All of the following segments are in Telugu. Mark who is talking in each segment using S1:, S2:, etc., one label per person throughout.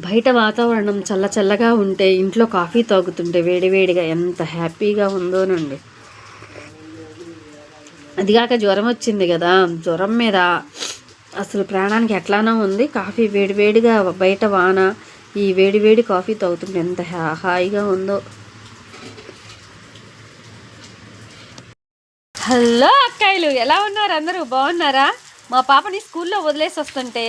S1: బయట వాతావరణం చల్ల చల్లగా ఉంటే ఇంట్లో కాఫీ తాగుతుంటే వేడివేడిగా ఎంత హ్యాపీగా ఉందోనండి. అదిగాక జ్వరం వచ్చింది కదా, జ్వరం మీద అసలు ప్రాణానికి ఎట్లానో ఉంది. కాఫీ వేడివేడిగా బయట వాన, ఈ వేడివేడి కాఫీ తాగుతుంటే ఎంత హాయిగా ఉందో. హలో అక్కాయిలు, ఎలా ఉన్నారు? అందరూ బాగున్నారా? మా పాపని స్కూల్లో వదిలేసి వస్తుంటే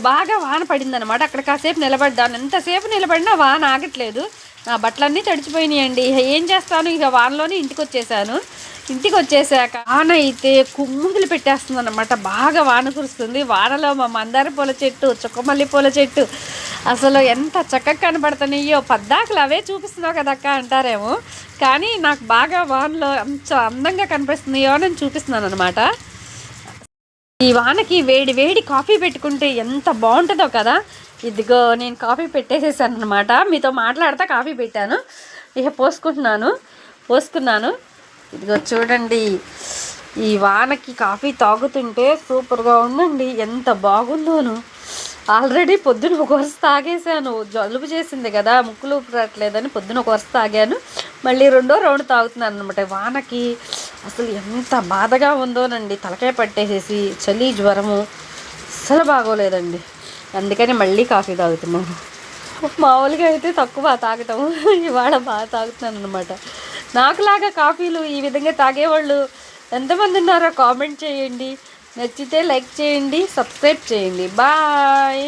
S1: బాగా వాన పడిందనమాట. అక్కడ కాసేపు నిలబడ్డాను. ఎంతసేపు నిలబడినా వాన ఆగట్లేదు. నా బట్టలన్నీ తడిచిపోయినాయండి. ఏం చేస్తాను, ఇక వానలోనే ఇంటికి వచ్చేసాను. ఇంటికి వచ్చేసాక వాన అయితే కుమ్ముగులు పెట్టేస్తుంది అనమాట. బాగా వాన కురుస్తుంది. వానలో మా మందార పూల చెట్టు, చుక్కమల్లి పూల చెట్టు అసలు ఎంత చక్కగా కనబడుతున్నాయో. పద్దాకులు అవే చూపిస్తున్నావు కదక్క అంటారేమో, కానీ నాకు బాగా వానలో ఎంత అందంగా కనిపిస్తున్నాయో అని చూపిస్తున్నాను అనమాట. ఈ వానకి వేడి వేడి కాఫీ పెట్టుకుంటే ఎంత బాగుంటుందో కదా. ఇదిగో నేను కాఫీ పెట్టేసేసాను అనమాట. మీతో మాట్లాడుతూ కాఫీ పెట్టాను. ఇక పోసుకున్నాను. ఇదిగో చూడండి, ఈ వానకి కాఫీ తాగుతుంటే సూపర్గా ఉందండి. ఎంత బాగుందోను. ఆల్రెడీ పొద్దున ఒక వరుస తాగేసాను. జలుబు చేసింది కదా, ముక్కులు ఊపిరట్లేదని పొద్దున ఒక వరుస తాగాను. మళ్ళీ రెండో రౌండ్ తాగుతున్నాను అనమాట. వానకి అసలు ఎంత బాధగా ఉందోనండి. తలకాయ పట్టేసేసి చలి, జ్వరము అస్సలు బాగోలేదండి. అందుకని మళ్ళీ కాఫీ తాగుతున్నాను. మామూలుగా అయితే తక్కువ తాగటం, ఇవాళ బాగా తాగుతున్నాను అనమాట. నాకులాగా కాఫీలు ఈ విధంగా తాగేవాళ్ళు ఎంతమంది ఉన్నారో కామెంట్ చేయండి. నచ్చితే లైక్ చేయండి, సబ్స్క్రైబ్ చేయండి. బాయ్.